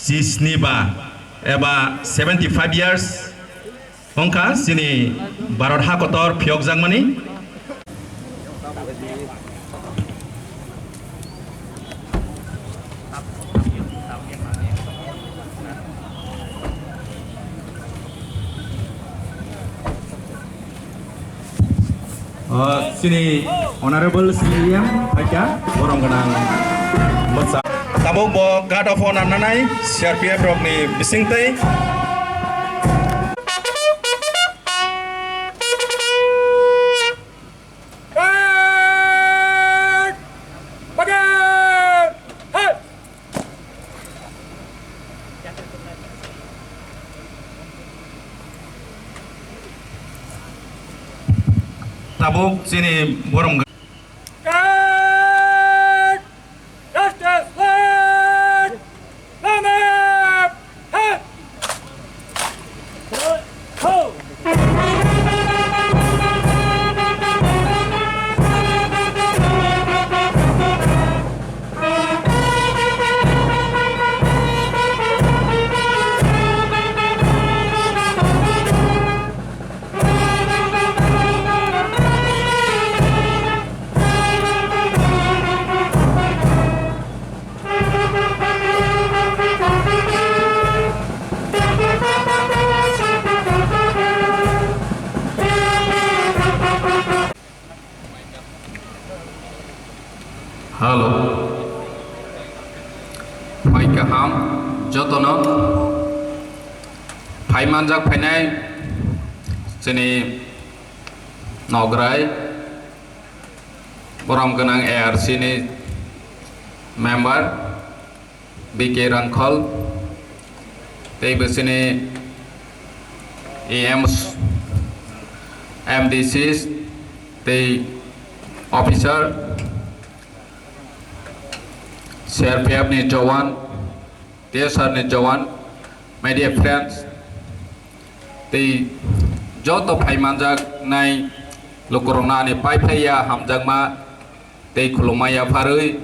जिस्निबा एबा 75 years अंका सिनी Bharat हाकतर फियक जांगमानी sini honorable CM aja orang kenang besar tamu bo guard of honor nanai CRPF rok ni bising tei tabuk sini borong Halo, Mai Kaham, Jotono, Pai Manjak Penai, Sini Nograi, Boram Ganang Air Sini Member, BK Rankol, Tebe Sini EMs, MDCs, the officer. CRPF ni Jawan, TSR ni Jawan, my dear friends, the Joto Pai Manjak Nai Lukurona ni Pai Paya Hamjagma, the Kulumaya Parui,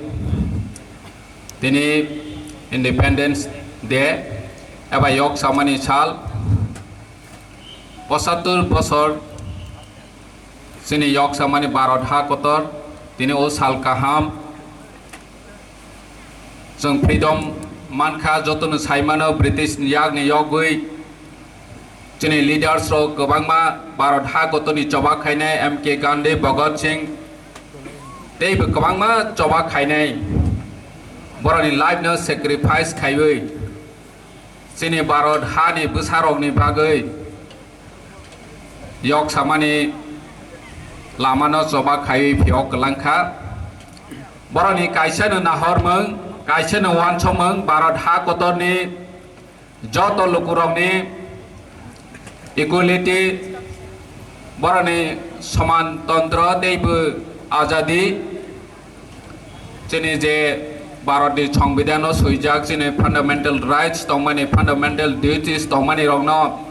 Tini Independence Day, Abayok Samani Chal, Posatul Posor, Sini Yok Samani Barod Hakotor, Tini Osal Kaham. जों freedom मानखा जतन साइमानो British यागनि यगै जोंनि lidars रो गोबांमा भारत हागतनि जबा खायनाय MK Gandhi Bhagat Singh दैबो गोबांमा जबा खायनाय बरनि लाइफनो sacrifice खायबै जोंनि भारत हानि बोसारकनि बागै यक सामानि लामानो जबा खायै फियक लांखा बरनि कायसानो नाहरमों Kaisen wan someng Barat Hakotor ni Joto Lukurong ni equality Borani Saman Tantra Deibu Azadi Sini je Barat di Songbidano Suijak sini fundamental rights Tongmani fundamental duties Tongmani Rongno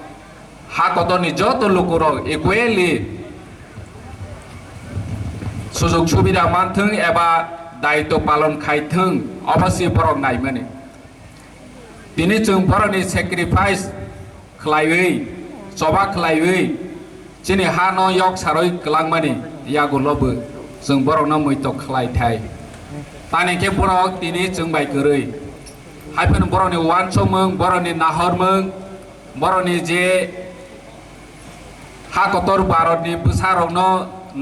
Hakotor ni Joto Lukurong equally Sujug Subida Mantung Eba दायित्व पालन खायथों अवश्य बरं नायमोन दिनै जों बरनि sacrifice खलायै जबा खलायै दिनै हा न यक सारै गलांमानि यागुलबो जों बरनो मैथ खलायथाय तानेके बरक दिनै जों बायगोरै हायफोन बरनि वानसमों बरनि नाहरमों बरनि जे हा कतर भारतनि बोसारनो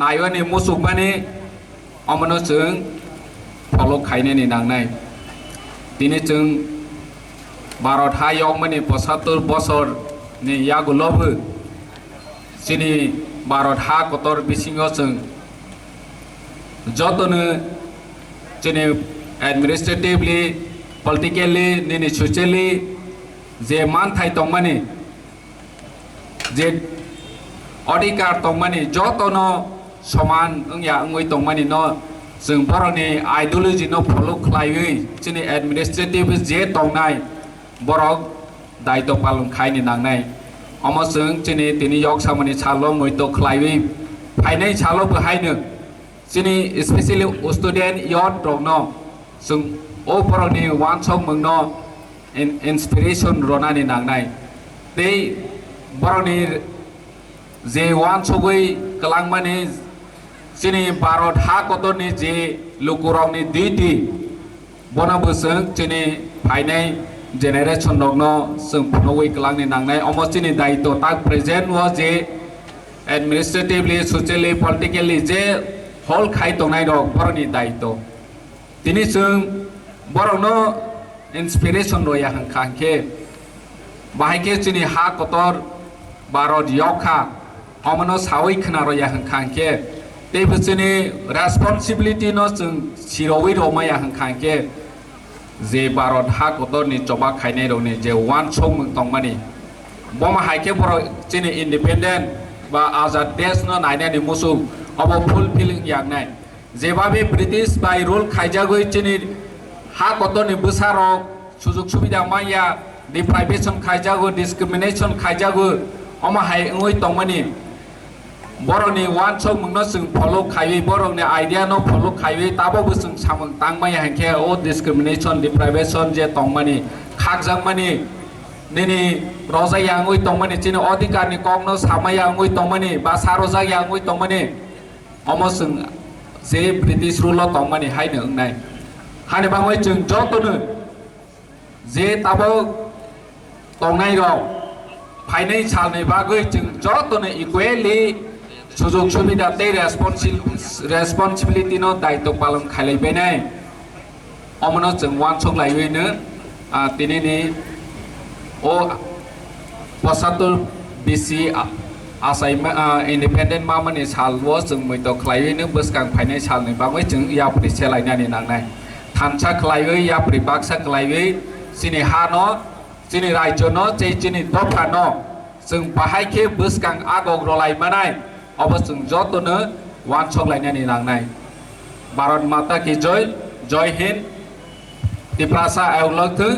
नायवनि मुसुकमानि अमनो जों फलो खायने नि नांनाय दिनै जों भारत हायाव माने 75 बोसोर नि यागुलबो जोंनि भारत हा कतर बिसिङाव जों जतनो जोंनि एडमिनिस्ट्रेटिवली पलिटिकली नि सोशली जे मानथाय दं माने जे अधिकार दं माने जतनो समान ओंया ओंगै दं माने न जों बरनि आइडियोलॉजी नो फलो खलायै जोंनि एडमिनिस्ट्रेटिव जे दंनाय बरक दायित्व पालन खायनि नांनाय अमसों जोंनि दिनै यक सामनि सालो मैथ खलायै फायनाय सालो बहायनो जोंनि स्पेशली स्टुडेन्ट यथ दंनो जों ओ बरनि वान सम मोंनो inspiration ronani nangnai tei boroni je wan sogoi kalangmani chini Bharat ha kotoni je lukurongni duiti bona busung chini phainai generation nogno sung phonoi kalangni nangnai omo chini daito tak present was je administratively socially politically je hol khai tongnai rok boroni daito tini sung borokno inspiration roya hangkangke bahike chini ha kotor Bharat yokha omono sawi khna roya hangkangke tei chini responsibility no sung siroi romaya hangkangke je Bharat ha kotor ni choba khainai rokni je wan song mung tongmani boma haike borok chini independent ba azad desh no nainai ni musuk obo fulfilling yangnai যেভাবে British by rule খাইজাগৈ চিনি হা কতনি বসারক সুযোগ সুবিধা মাইয়া deprivation খাইজাগো discrimination খাইজাগো অমা high ওই তংমানি বরনি one song মুংনো जों follow খাইयै বরনি idea no follow খাইयै তাবো जों सामों तांमाय हांखे ओ discrimination डिप्राइभेशन जे तंमानि खागजांमानि निनि रजाया ओइ तंमानि चिनि अधिकारनि कगनो सामाया ओइ तंमानि बा सारजाया ओइ तंमानि अमो जों जे ब्रिटिश रुल तंमानि हायनो ओंनाय हाने बाङै जों जतनो जे ताबो तंनाय रं फाइनै सालनि बागै जों जतनो इक्वेलि सुजुग सुबिदा ते रेसपन्सिबिलिटी नो दायित्व पालन खालायबायनाय अमनो जों वानसक लायैनो दिनैनि ओ 75 बिसि आसाम इंडिपेंडेंट मामानि सालवो जों मैथ खालायैनो बोसगां फाइनै सालनि बागै जों याप्रि सेलायनानै नांनाय थानसा खालायै याप्रि बाक्सा खालायै सिनि हानो सिनि राज्यनो चिनि दफानो जों बाहायखे बोसगां आगग रलायमानाय अब जों जतनो वानसक लायनानै नांनाय भारत माता की जय जय हिंद तिप्रासा एवलथो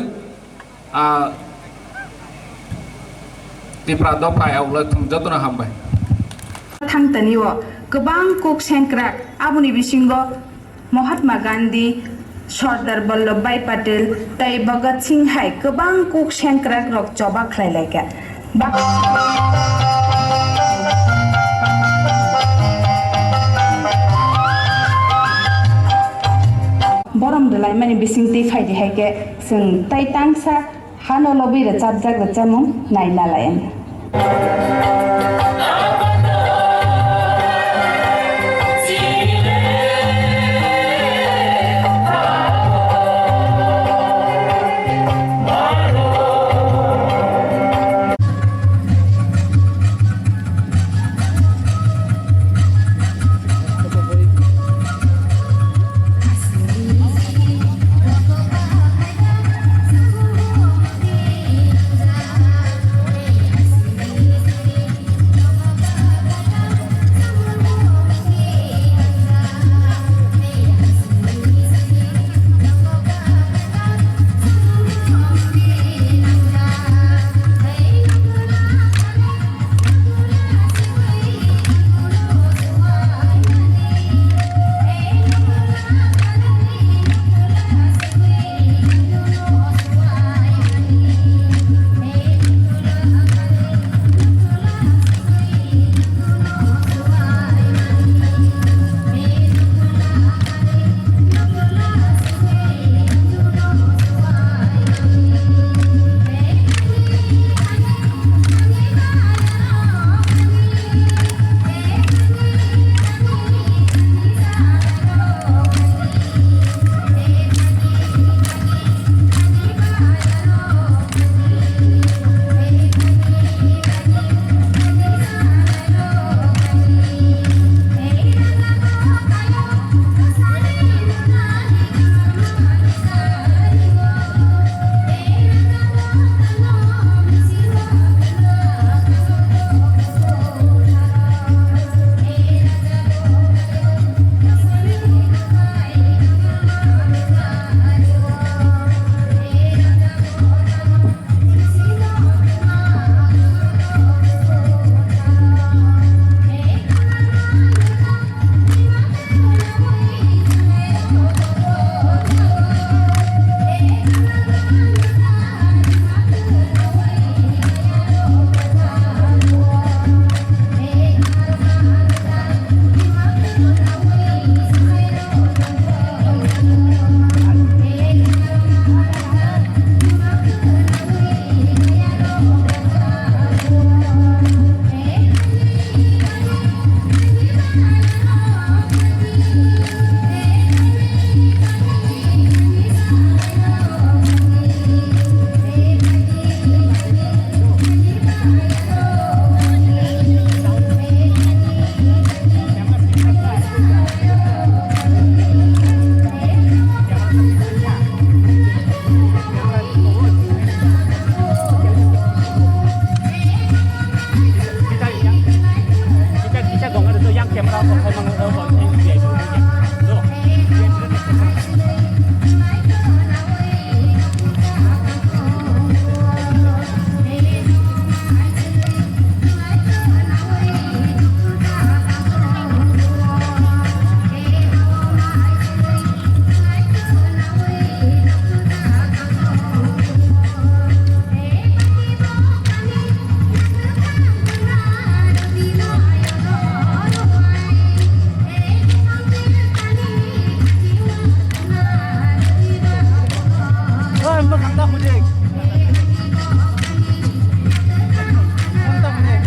तिप्रा दफा एवलथो जतनो हामबाय थांतनियो गोबां कुक सेंक्राक आबुनि बिसिंगो महात्मा गांधी सरदार वल्लभ भाई पटेल तै भगत सिंह हाय गोबां कुक सेंक्राक रक जबा खलायलायगा बरम दलाय माने बिसिं दै फायदि हायके जों तै तांसा हानो लबिरे चाबजाग रचामु नायना lion Kontak kontak mudik. Kontak mudik.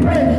Hey!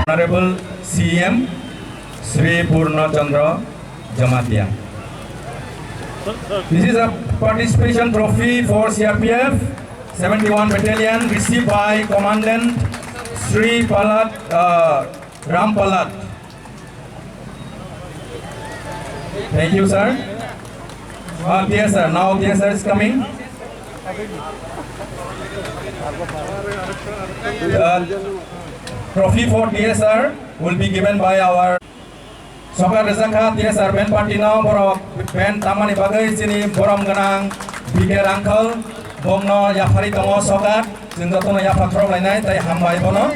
Honorable CM Sri Purna Chandra Jamatia. This is a participation trophy for CRPF 71 Battalion received by Commandant Sri Palat Ram Palat. Thank you, sir. Dear sir, now dear sir is coming. Trophy for DSR will be given by our Sokar Rezaka DSR band party now borok band tamani bagai sini borom ganang bigger uncle bomno yapari tongo sokar jinda tono yapak trok lainai tai hambai bono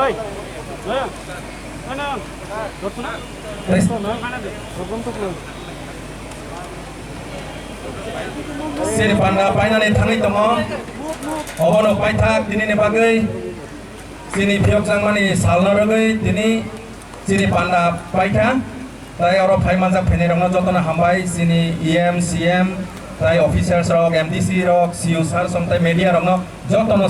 Oi. Mana? Mana? Sini panda paina ni tangi tomo obono paithak dini ni bagai sini phiok jangmani salna rogai dini sini panda paitha tai oro phaimanjak phene rongno jotona hambai sini EM CM tai officers rok MDC rok CU sar somtai media rongno jotono